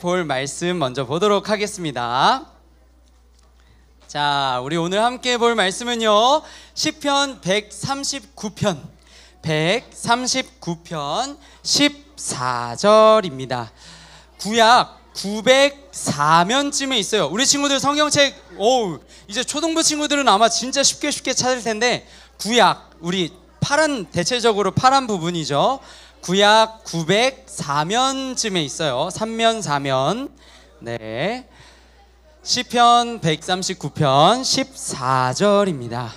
볼 말씀 먼저 보도록 하겠습니다. 자, 우리 오늘 함께 볼 말씀은요, 시편 139편 14절입니다. 구약 904면쯤에 있어요. 우리 친구들 성경책, 이제 초등부 친구들은 아마 진짜 쉽게 찾을 텐데, 구약, 우리 대체적으로 파란 부분이죠. 구약 904면쯤에 있어요. 3면 4면. 네, 시편 139편 14절입니다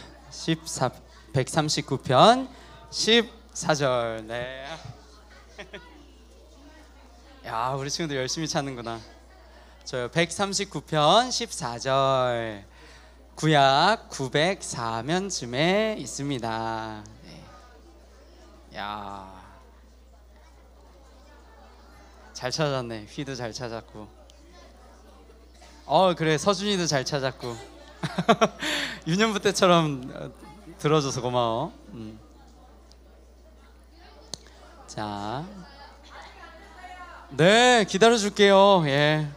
139편 14절. 네. 야, 우리 친구들 열심히 찾는구나. 저요, 139편 14절 구약 904면쯤에 있습니다. 네. 야, 잘 찾았네. 휘도 잘 찾았고, 그래, 서준이도 잘 찾았고. 유년부 때처럼 들어줘서 고마워. 자, 네, 기다려줄게요. 예.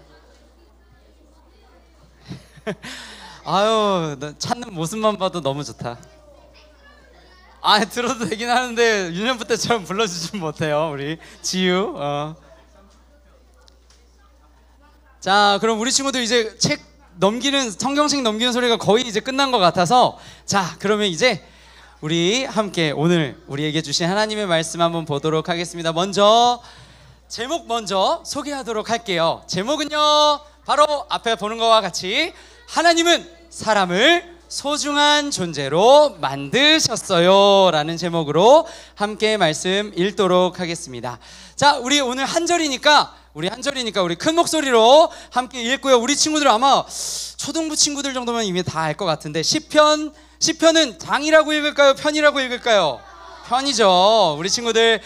아유, 찾는 모습만 봐도 너무 좋다. 들어도 되긴 하는데 유년부 때처럼 불러주진 못해요, 우리 지유. 자, 그럼 우리 친구들 이제 성경책 넘기는 소리가 거의 이제 끝난 것 같아서, 자, 그러면 이제 우리 함께 오늘 우리에게 주신 하나님의 말씀 한번 보도록 하겠습니다. 먼저 제목 먼저 소개하도록 할게요. 제목은요, 바로 앞에 보는 것과 같이 하나님은 사람을 소중한 존재로 만드셨어요 라는 제목으로 함께 말씀 읽도록 하겠습니다. 자, 우리 오늘 한절이니까 우리 큰 목소리로 함께 읽고요. 우리 친구들 아마 초등부 친구들 정도면 이미 다 알 것 같은데, 시편은 장이라고 읽을까요? 편이라고 읽을까요? 편이죠. 우리 친구들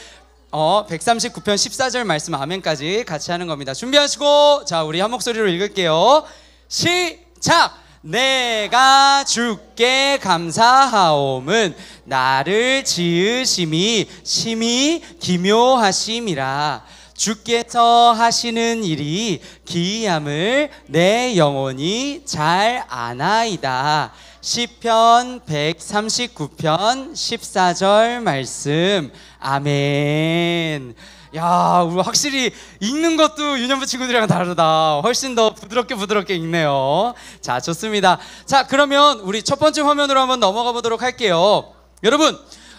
139편 14절 말씀 아멘까지 같이 하는 겁니다. 준비하시고, 자, 우리 한 목소리로 읽을게요. 시작! 내가 주께 감사하옴은 나를 지으심이 심히 기묘하심이라. 주께서 하시는 일이 기이함을 내 영혼이 잘 아나이다. 시편 139편 14절 말씀 아멘. 야, 우리 확실히 읽는 것도 유년부 친구들이랑 다르다. 훨씬 더 부드럽게 읽네요. 자, 좋습니다. 자, 그러면 우리 첫 번째 화면으로 한번 넘어가 보도록 할게요. 여러분,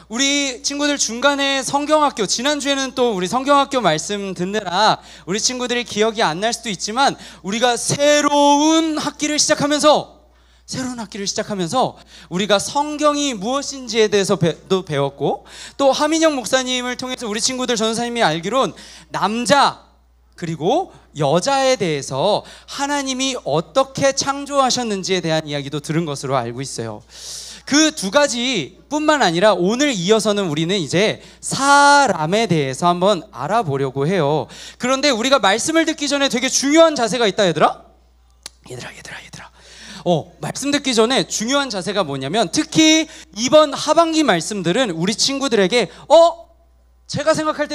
우리 친구들 중간에 성경학교, 지난주에는 또 우리 성경학교 말씀 듣느라 우리 친구들이 기억이 안 날 수도 있지만, 우리가 새로운 학기를 시작하면서 우리가 성경이 무엇인지에 대해서도 배웠고, 또 하민영 목사님을 통해서 우리 친구들 전도사님이 알기론 남자 그리고 여자에 대해서 하나님이 어떻게 창조하셨는지에 대한 이야기도 들은 것으로 알고 있어요. 그 두 가지 뿐만 아니라 오늘 이어서는 우리는 이제 사람에 대해서 한번 알아보려고 해요. 그런데 우리가 말씀을 듣기 전에 되게 중요한 자세가 있다. 얘들아 말씀 듣기 전에 중요한 자세가 뭐냐면, 특히 이번 하반기 말씀들은 우리 친구들에게 제가 생각할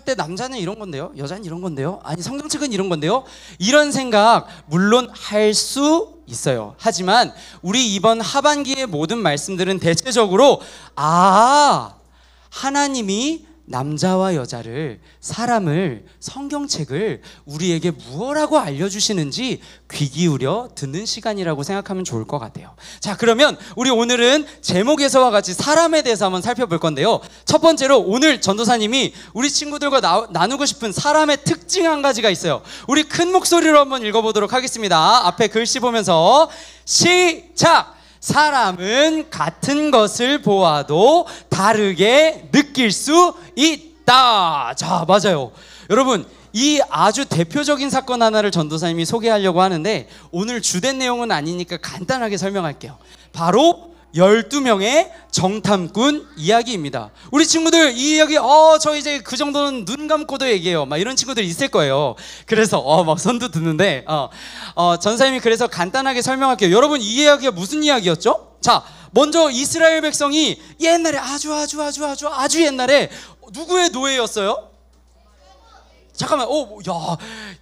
때 남자는 이런 건데요, 여자는 이런 건데요, 아니 성경책은 이런 건데요, 이런 생각 물론 할 수 있어요. 하지만 우리 이번 하반기의 모든 말씀들은 대체적으로 하나님이 남자와 여자를, 사람을, 성경책을 우리에게 무엇라고 알려주시는지 귀 기울여 듣는 시간이라고 생각하면 좋을 것 같아요. 자, 그러면 우리 오늘은 제목에서와 같이 사람에 대해서 한번 살펴볼 건데요. 첫 번째로 오늘 전도사님이 우리 친구들과 나누고 싶은 사람의 특징 한 가지가 있어요. 우리 큰 목소리로 한번 읽어보도록 하겠습니다. 앞에 글씨 보면서 시작! 사람은 같은 것을 보아도 다르게 느낄 수 있다. 자, 맞아요. 여러분, 이 아주 대표적인 사건 하나를 전도사님이 소개하려고 하는데, 오늘 주된 내용은 아니니까 간단하게 설명할게요. 바로 12명의 정탐꾼 이야기입니다. 우리 친구들 이 이야기 저 이제 그 정도는 눈 감고도 얘기해요 막 이런 친구들 있을 거예요. 그래서 막 손도 드는데 전사님이 그래서 간단하게 설명할게요. 여러분, 이 이야기가 무슨 이야기였죠? 자, 먼저 이스라엘 백성이 옛날에 아주 옛날에 누구의 노예였어요? 잠깐만,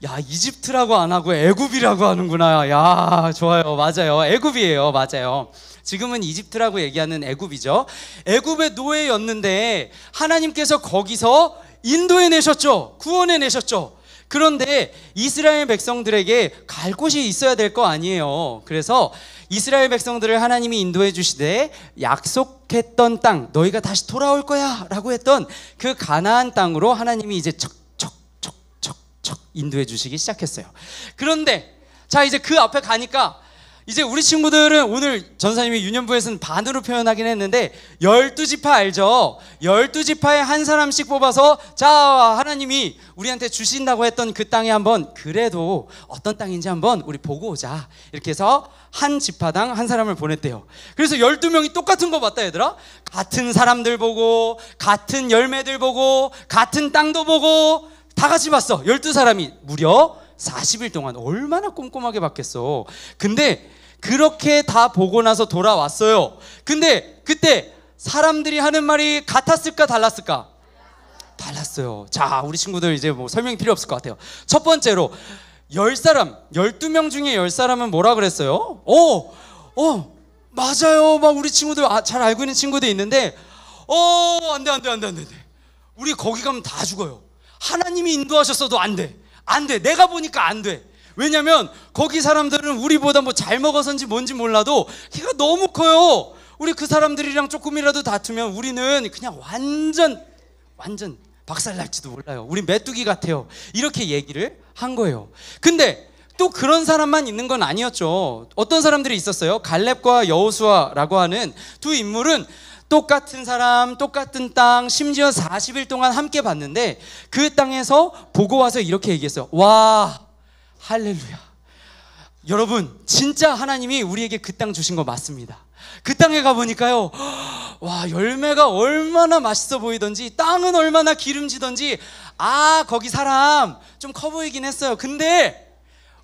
야, 이집트라고 안 하고 애굽이라고 하는구나. 야, 좋아요. 맞아요. 애굽이에요. 맞아요. 지금은 이집트라고 얘기하는 애굽이죠. 애굽의 노예였는데 하나님께서 거기서 인도해 내셨죠. 구원해 내셨죠. 그런데 이스라엘 백성들에게 갈 곳이 있어야 될 거 아니에요. 그래서 이스라엘 백성들을 하나님이 인도해 주시되 약속했던 땅, 너희가 다시 돌아올 거야 라고 했던 그 가나안 땅으로 하나님이 이제 척척척척척 인도해 주시기 시작했어요. 그런데 자, 이제 그 앞에 가니까 이제 우리 친구들은 오늘 전사님이 유년부에서는 반으로 표현하긴 했는데 12지파 알죠? 12지파에 한 사람씩 뽑아서 자, 하나님이 우리한테 주신다고 했던 그 땅에 한번 그래도 어떤 땅인지 한번 우리 보고 오자. 이렇게 해서 한 지파당 한 사람을 보냈대요. 그래서 12명이 똑같은 거 봤다 얘들아. 같은 사람들 보고 같은 열매들 보고 같은 땅도 보고 다 같이 봤어. 12사람이 무려 40일 동안. 얼마나 꼼꼼하게 봤겠어. 근데 그렇게 다 보고 나서 돌아왔어요. 근데 그때 사람들이 하는 말이 같았을까 달랐을까? 달랐어요. 자, 우리 친구들 이제 뭐 설명이 필요 없을 것 같아요. 첫 번째로 10사람, 12명 중에 10사람은 뭐라 그랬어요? 맞아요. 막 우리 친구들 잘 알고 있는 친구들 있는데 안 돼. 우리 거기 가면 다 죽어요. 하나님이 인도하셨어도 안 돼. 내가 보니까 안 돼. 왜냐면 거기 사람들은 우리보다 뭐 잘 먹어서인지 뭔지 몰라도 키가 너무 커요. 우리 그 사람들이랑 조금이라도 다투면 우리는 그냥 완전 박살날지도 몰라요. 우리 메뚜기 같아요. 이렇게 얘기를 한 거예요. 근데 또 그런 사람만 있는 건 아니었죠. 어떤 사람들이 있었어요. 갈렙과 여호수아라고 하는 두 인물은 똑같은 사람, 똑같은 땅, 심지어 40일 동안 함께 봤는데 그 땅에서 보고 와서 이렇게 얘기했어요. 와, 할렐루야. 여러분, 진짜 하나님이 우리에게 그 땅 주신 거 맞습니다. 그 땅에 가보니까요, 와, 열매가 얼마나 맛있어 보이던지, 땅은 얼마나 기름지던지, 거기 사람 좀 커 보이긴 했어요. 근데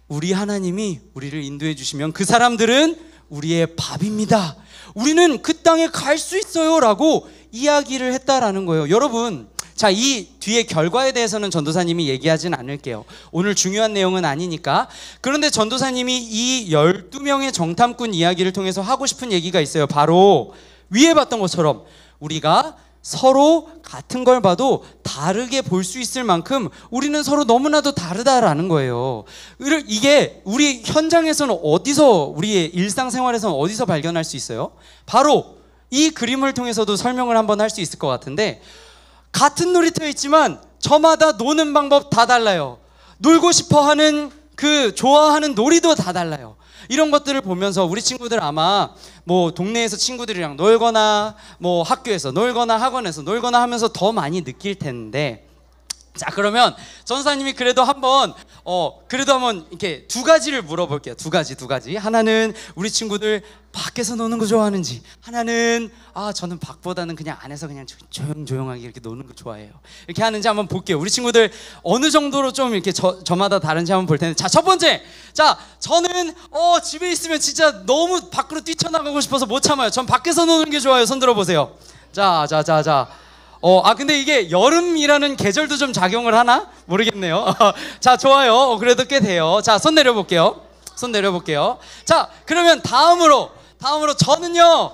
우리 하나님이 우리를 인도해 주시면 그 사람들은 우리의 밥입니다. 우리는 그 땅에 갈 수 있어요 라고 이야기를 했다라는 거예요. 여러분, 자, 이 뒤에 결과에 대해서는 전도사님이 얘기하진 않을게요. 오늘 중요한 내용은 아니니까. 그런데 전도사님이 이 12명의 정탐꾼 이야기를 통해서 하고 싶은 얘기가 있어요. 바로 위에 봤던 것처럼 우리가 서로 같은 걸 봐도 다르게 볼 수 있을 만큼 우리는 서로 너무나도 다르다라는 거예요. 이게 우리 현장에서는 어디서, 우리의 일상생활에서는 어디서 발견할 수 있어요? 바로 이 그림을 통해서도 설명을 한번 할 수 있을 것 같은데, 같은 놀이터에 있지만 저마다 노는 방법 다 달라요. 놀고 싶어 하는 그 좋아하는 놀이도 다 달라요. 이런 것들을 보면서 우리 친구들 아마 뭐 동네에서 친구들이랑 놀거나 뭐 학교에서 놀거나 학원에서 놀거나 하면서 더 많이 느낄 텐데, 자, 그러면 전사님이 그래도 한번 이렇게 두 가지를 물어볼게요. 두 가지. 하나는 우리 친구들 밖에서 노는 거 좋아하는지, 하나는 저는 밖보다는 그냥 안에서 그냥 조용하게 이렇게 노는 거 좋아해요. 이렇게 하는지 한번 볼게요. 우리 친구들 어느 정도로 좀 이렇게 저마다 다른지 한번 볼 텐데, 자, 첫 번째. 자, 저는 집에 있으면 진짜 너무 밖으로 뛰쳐나가고 싶어서 못 참아요. 전 밖에서 노는 게 좋아요. 손 들어보세요. 자. 근데 이게 여름이라는 계절도 좀 작용을 하나? 모르겠네요. 자, 좋아요. 그래도 꽤 돼요. 자, 손 내려볼게요. 자, 그러면 다음으로 저는요,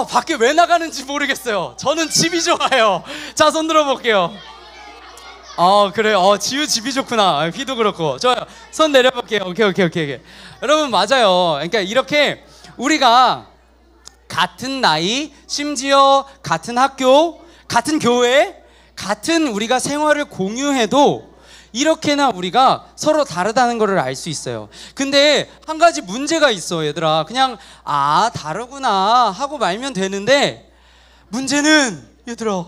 밖에 왜 나가는지 모르겠어요. 저는 집이 좋아요. 자, 손 들어볼게요. 그래요. 지우 집이 좋구나. 휘도 그렇고. 좋아요. 손 내려볼게요. 오케이. 여러분, 맞아요. 그러니까 이렇게 우리가 같은 나이, 심지어 같은 학교, 같은 교회, 같은 우리가 생활을 공유해도 이렇게나 우리가 서로 다르다는 것을 알 수 있어요. 근데 한 가지 문제가 있어, 얘들아. 그냥 다르구나 하고 말면 되는데, 문제는 얘들아,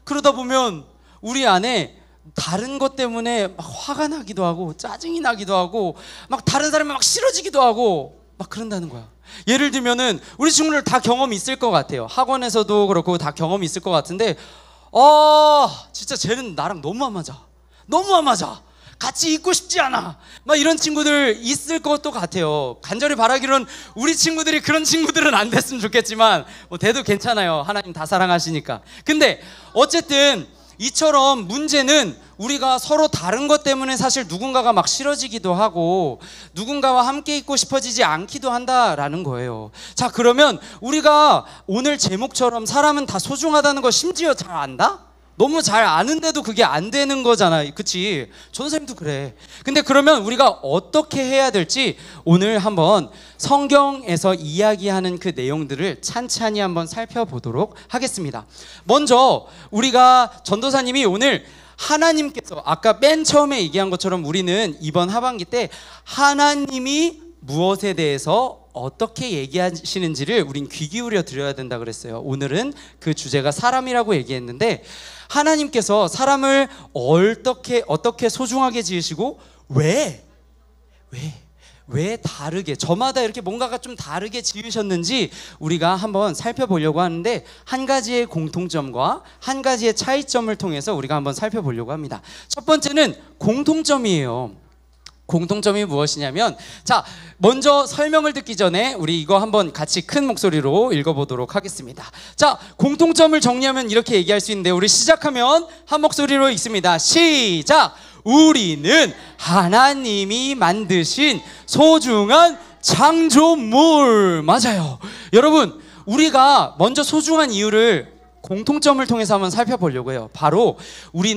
그러다 보면 우리 안에 다른 것 때문에 막 화가 나기도 하고 짜증이 나기도 하고 막 다른 사람이 막 싫어지기도 하고 막 그런다는 거야. 예를 들면은 우리 친구들 다 경험이 있을 것 같아요. 학원에서도 그렇고 다 경험이 있을 것 같은데, 진짜 쟤는 나랑 너무 안 맞아. 같이 있고 싶지 않아. 막 이런 친구들 있을 것도 같아요. 간절히 바라기로는 우리 친구들이 그런 친구들은 안 됐으면 좋겠지만 뭐 돼도 괜찮아요. 하나님 다 사랑하시니까. 근데 어쨌든 이처럼 문제는 우리가 서로 다른 것 때문에 사실 누군가가 막 싫어지기도 하고 누군가와 함께 있고 싶어지지 않기도 한다라는 거예요. 자, 그러면 우리가 오늘 제목처럼 사람은 다 소중하다는 거 심지어 잘 안다? 너무 잘 아는데도 그게 안 되는 거잖아. 그치? 전도사님도 그래. 근데 그러면 우리가 어떻게 해야 될지 오늘 한번 성경에서 이야기하는 그 내용들을 찬찬히 한번 살펴보도록 하겠습니다. 먼저 우리가 전도사님이 오늘 하나님께서 아까 맨 처음에 얘기한 것처럼 우리는 이번 하반기 때 하나님이 무엇에 대해서 어떻게 얘기하시는지를 우린 귀 기울여 드려야 된다 그랬어요. 오늘은 그 주제가 사람이라고 얘기했는데 하나님께서 사람을 어떻게 소중하게 지으시고 왜 다르게 저마다 이렇게 뭔가가 좀 다르게 지으셨는지 우리가 한번 살펴보려고 하는데 한 가지의 공통점과 한 가지의 차이점을 통해서 우리가 한번 살펴보려고 합니다. 첫 번째는 공통점이에요. 공통점이 무엇이냐면, 자, 먼저 설명을 듣기 전에 우리 이거 한번 같이 큰 목소리로 읽어보도록 하겠습니다. 자, 공통점을 정리하면 이렇게 얘기할 수 있는데 우리 시작하면 한 목소리로 읽습니다. 시작! 우리는 하나님이 만드신 소중한 창조물. 맞아요. 여러분, 우리가 먼저 소중한 이유를 공통점을 통해서 한번 살펴보려고 해요. 바로 우리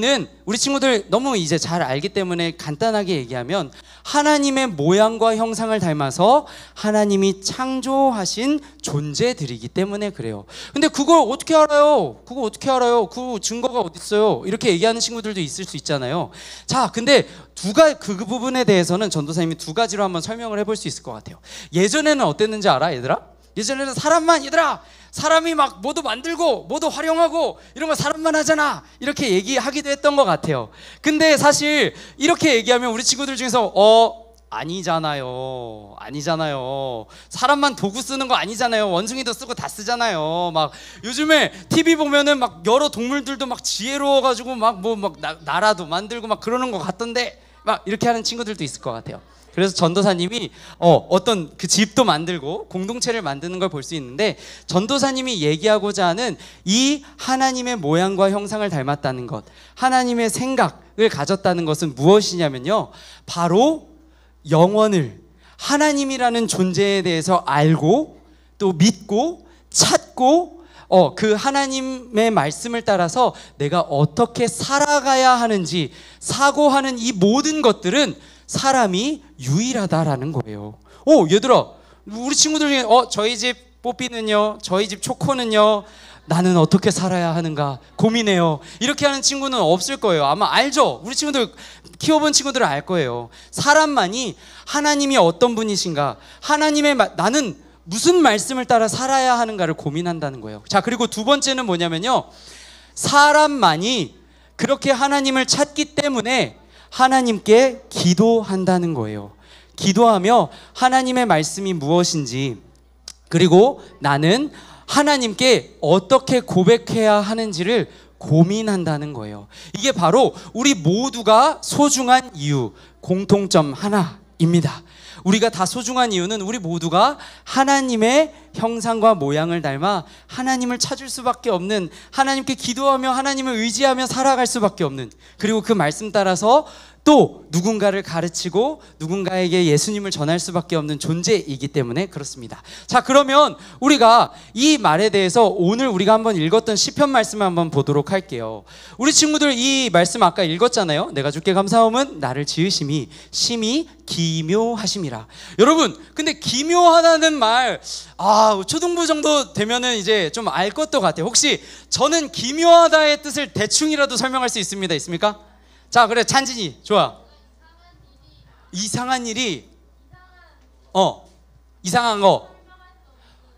친구들 너무 이제 잘 알기 때문에 간단하게 얘기하면 하나님의 모양과 형상을 닮아서 하나님이 창조하신 존재들이기 때문에 그래요. 근데 그걸 어떻게 알아요? 그 증거가 어디 있어요? 이렇게 얘기하는 친구들도 있을 수 있잖아요. 자, 근데 그 부분에 대해서는 전도사님이 두 가지로 한번 설명을 해볼 수 있을 것 같아요. 예전에는 어땠는지 알아, 얘들아? 예전에는 사람이 막 뭐도 만들고 뭐도 활용하고 이런 거 사람만 하잖아, 이렇게 얘기하기도 했던 것 같아요. 근데 사실 이렇게 얘기하면 우리 친구들 중에서 아니잖아요. 사람만 도구 쓰는 거 아니잖아요. 원숭이도 쓰고 다 쓰잖아요. 막 요즘에 TV 보면은 막 여러 동물들도 막 지혜로워가지고 막 나라도 만들고 막 그러는 것 같던데 막 이렇게 하는 친구들도 있을 것 같아요. 그래서 전도사님이 어떤 그 집도 만들고 공동체를 만드는 걸 볼 수 있는데, 전도사님이 얘기하고자 하는 이 하나님의 모양과 형상을 닮았다는 것, 하나님의 생각을 가졌다는 것은 무엇이냐면요, 바로 영혼을, 하나님이라는 존재에 대해서 알고 또 믿고 찾고 그 하나님의 말씀을 따라서 내가 어떻게 살아가야 하는지 사고하는 이 모든 것들은 사람이 유일하다라는 거예요. 얘들아, 우리 친구들 중에 저희 집 뽀삐는요, 저희 집 초코는요, 나는 어떻게 살아야 하는가 고민해요, 이렇게 하는 친구는 없을 거예요. 아마 알죠? 우리 친구들 키워본 친구들은 알 거예요. 사람만이 하나님이 어떤 분이신가, 나는 무슨 말씀을 따라 살아야 하는가를 고민한다는 거예요. 자, 그리고 두 번째는 뭐냐면요, 사람만이 그렇게 하나님을 찾기 때문에 하나님께 기도한다는 거예요. 기도하며 하나님의 말씀이 무엇인지, 그리고 나는 하나님께 어떻게 고백해야 하는지를 고민한다는 거예요. 이게 바로 우리 모두가 소중한 이유, 공통점 하나입니다. 우리가 다 소중한 이유는 우리 모두가 하나님의 형상과 모양을 닮아 하나님을 찾을 수밖에 없는, 하나님께 기도하며 하나님을 의지하며 살아갈 수밖에 없는, 그리고 그 말씀 따라서 또 누군가를 가르치고 누군가에게 예수님을 전할 수밖에 없는 존재이기 때문에 그렇습니다. 자, 그러면 우리가 이 말에 대해서 오늘 우리가 한번 읽었던 시편 말씀을 한번 보도록 할게요. 우리 친구들 이 말씀 아까 읽었잖아요. 내가 주께 감사함은 나를 지으심이 심히 기묘하심이라. 여러분, 근데 기묘하다는 말, 초등부 정도 되면은 이제 좀 알 것도 같아요. 혹시 저는 기묘하다의 뜻을 대충이라도 설명할 수 있습니까? 자, 그래, 찬진이 좋아. 이상한 일이 이상한 거.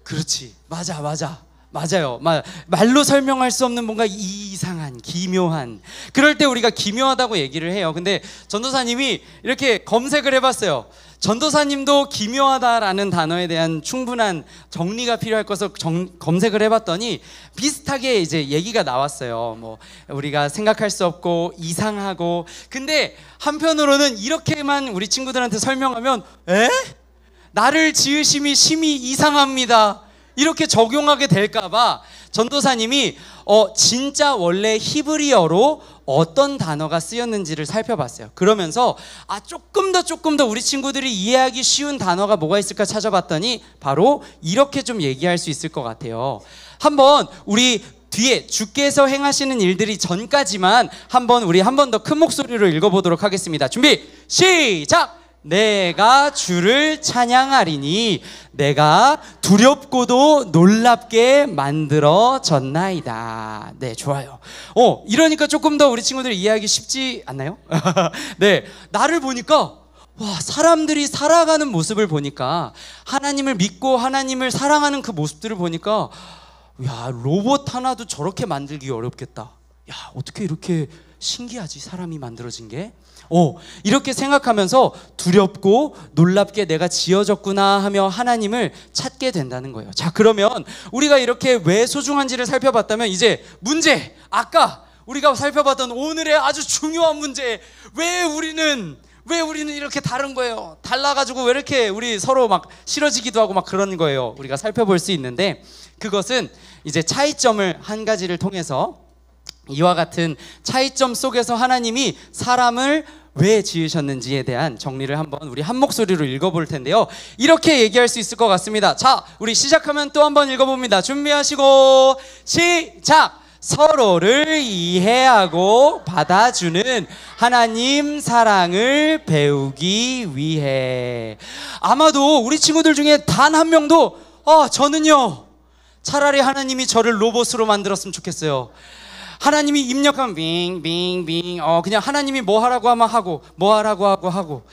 그렇지, 맞아요. 말로 설명할 수 없는 뭔가 이상한, 기묘한, 그럴 때 우리가 기묘하다고 얘기를 해요. 근데 전도사님이 이렇게 검색을 해봤어요. 전도사님도 기묘하다라는 단어에 대한 충분한 정리가 필요할 것을 검색을 해봤더니 비슷하게 이제 얘기가 나왔어요. 뭐 우리가 생각할 수 없고 이상하고. 근데 한편으로는 이렇게만 우리 친구들한테 설명하면 나를 지으심이 심히 이상합니다, 이렇게 적용하게 될까봐 전도사님이 진짜 원래 히브리어로 어떤 단어가 쓰였는지를 살펴봤어요. 그러면서 조금 더 우리 친구들이 이해하기 쉬운 단어가 뭐가 있을까 찾아봤더니 바로 이렇게 좀 얘기할 수 있을 것 같아요. 한번 우리 뒤에 주께서 행하시는 일들이 전까지만 우리 한 번 더 큰 목소리로 읽어보도록 하겠습니다. 준비 시작! 내가 주를 찬양하리니 내가 두렵고도 놀랍게 만들어졌나이다. 네, 좋아요. 이러니까 조금 더 우리 친구들 이해하기 쉽지 않나요? 네, 나를 보니까 사람들이 살아가는 모습을 보니까 하나님을 믿고 하나님을 사랑하는 그 모습들을 보니까 로봇 하나도 저렇게 만들기 어렵겠다. 어떻게 이렇게 신기하지, 사람이 만들어진 게? 이렇게 생각하면서 두렵고 놀랍게 내가 지어졌구나 하며 하나님을 찾게 된다는 거예요. 자, 그러면 우리가 이렇게 왜 소중한지를 살펴봤다면 이제 문제, 아까 우리가 살펴봤던 오늘의 아주 중요한 문제, 왜 우리는 이렇게 다른 거예요? 달라가지고 왜 이렇게 우리 서로 막 싫어지기도 하고 막 그런 거예요. 우리가 살펴볼 수 있는데, 그것은 이제 차이점을 한 가지를 통해서 이와 같은 차이점 속에서 하나님이 사람을 왜 지으셨는지에 대한 정리를 한번 우리 한 목소리로 읽어볼 텐데요. 이렇게 얘기할 수 있을 것 같습니다. 자, 우리 시작하면 또 한번 읽어봅니다. 준비하시고 시작! 서로를 이해하고 받아주는 하나님 사랑을 배우기 위해. 아마도 우리 친구들 중에 단 한 명도 저는요, 차라리 하나님이 저를 로봇으로 만들었으면 좋겠어요. 하나님이 입력하면 빙빙빙 그냥 하나님이 뭐 하라고 하면 하고, 뭐 하라고 하고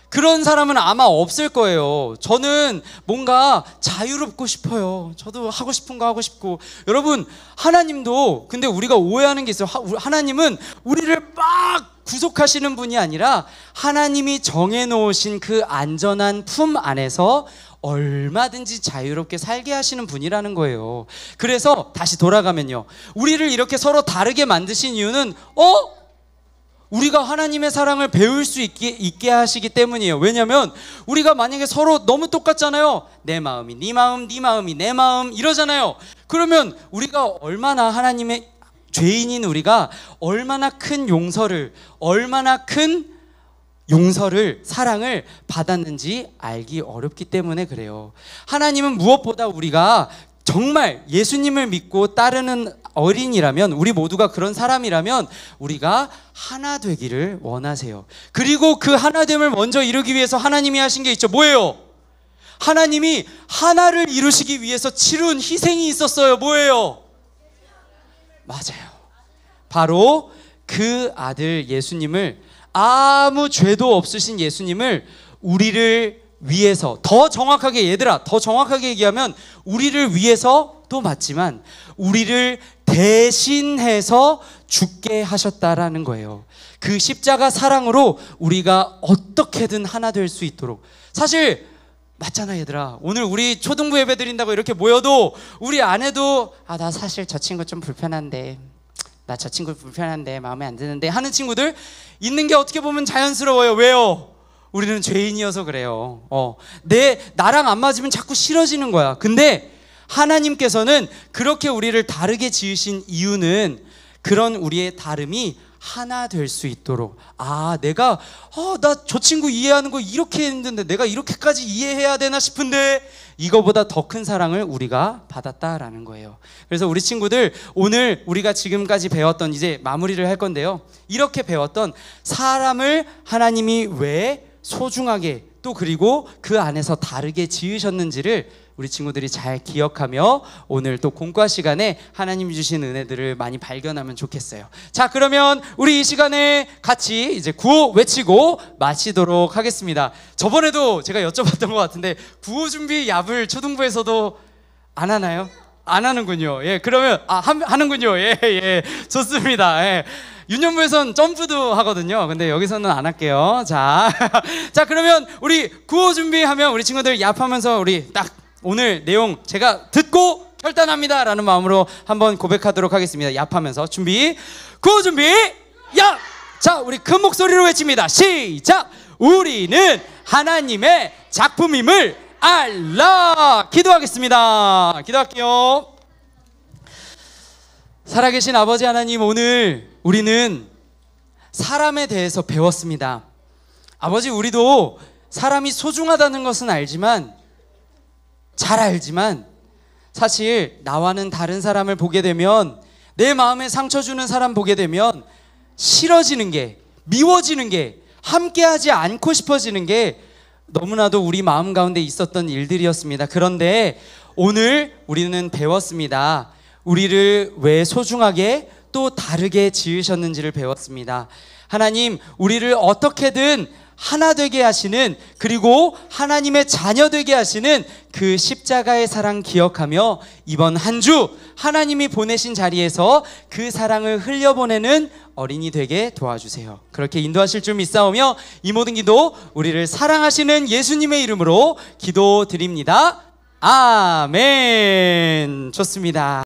그런 사람은 아마 없을 거예요. 저는 뭔가 자유롭고 싶어요. 저도 하고 싶은 거 하고 싶고. 여러분, 하나님도, 근데 우리가 오해하는 게 있어요. 하나님은 우리를 막 구속하시는 분이 아니라 하나님이 정해놓으신 그 안전한 품 안에서 얼마든지 자유롭게 살게 하시는 분이라는 거예요. 그래서 다시 돌아가면요, 우리를 이렇게 서로 다르게 만드신 이유는 우리가 하나님의 사랑을 배울 수 있게 하시기 때문이에요. 왜냐하면 우리가 만약에 서로 너무 똑같잖아요. 내 마음이 네 마음, 네 마음이 내 마음 이러잖아요. 그러면 우리가 얼마나 하나님의 죄인인 우리가 얼마나 큰 용서를, 사랑을 받았는지 알기 어렵기 때문에 그래요. 하나님은 무엇보다 우리가 정말 예수님을 믿고 따르는 어린이라면, 우리 모두가 그런 사람이라면 우리가 하나 되기를 원하세요. 그리고 그 하나됨을 먼저 이루기 위해서 하나님이 하신 게 있죠. 뭐예요? 하나님이 하나를 이루시기 위해서 치룬 희생이 있었어요. 뭐예요? 맞아요. 바로 그 아들 예수님을, 아무 죄도 없으신 예수님을 우리를 위해서, 더 정확하게 얘기하면 우리를 위해서도 맞지만 우리를 대신해서 죽게 하셨다라는 거예요. 그 십자가 사랑으로 우리가 어떻게든 하나 될 수 있도록. 사실 맞잖아 얘들아. 오늘 우리 초등부 예배 드린다고 이렇게 모여도 우리 안에도 나 사실 저 친구 좀 불편한데, 나 저 친구 불편한데 마음에 안 드는데 하는 친구들 있는 게 어떻게 보면 자연스러워요. 왜요? 우리는 죄인이어서 그래요. 나랑 안 맞으면 자꾸 싫어지는 거야. 근데 하나님께서는 그렇게 우리를 다르게 지으신 이유는 그런 우리의 다름이 하나 될 수 있도록. 내가 나 저 친구 이해하는 거 이렇게 했는데 내가 이렇게까지 이해해야 되나 싶은데 이거보다 더 큰 사랑을 우리가 받았다라는 거예요. 그래서 우리 친구들, 오늘 우리가 지금까지 배웠던, 이제 마무리를 할 건데요, 이렇게 배웠던 사람을 하나님이 왜 소중하게, 또 그리고 그 안에서 다르게 지으셨는지를 우리 친구들이 잘 기억하며 오늘 또 공과 시간에 하나님이 주신 은혜들을 많이 발견하면 좋겠어요. 자, 그러면 우리 이 시간에 같이 이제 구호 외치고 마치도록 하겠습니다. 저번에도 제가 여쭤봤던 것 같은데 구호 준비 얍을 초등부에서도 안 하나요? 안 하는군요. 예, 그러면 하는군요. 예, 좋습니다. 예. 유년부에선 점프도 하거든요. 근데 여기서는 안 할게요. 자, 그러면 우리 구호 준비하면 우리 친구들 얍하면서 우리 딱 오늘 내용 제가 듣고 결단합니다 라는 마음으로 한번 고백하도록 하겠습니다. 얍하면서 준비, 구호 준비, 얍! 자, 우리 큰 목소리로 외칩니다. 시작! 우리는 하나님의 작품임을 알라. 기도하겠습니다. 기도할게요. 살아계신 아버지 하나님, 오늘 우리는 사람에 대해서 배웠습니다. 아버지, 우리도 사람이 소중하다는 것은 알지만, 잘 알지만, 사실 나와는 다른 사람을 보게 되면, 내 마음에 상처 주는 사람 보게 되면 싫어지는 게, 미워지는 게, 함께하지 않고 싶어지는 게 너무나도 우리 마음 가운데 있었던 일들이었습니다. 그런데 오늘 우리는 배웠습니다. 우리를 왜 소중하게 또 다르게 지으셨는지를 배웠습니다. 하나님, 우리를 어떻게든 하나 되게 하시는, 그리고 하나님의 자녀 되게 하시는 그 십자가의 사랑 기억하며 이번 한 주 하나님이 보내신 자리에서 그 사랑을 흘려보내는 어린이 되게 도와주세요. 그렇게 인도하실 줄 믿사오며 이 모든 기도 우리를 사랑하시는 예수님의 이름으로 기도드립니다. 아멘. 좋습니다.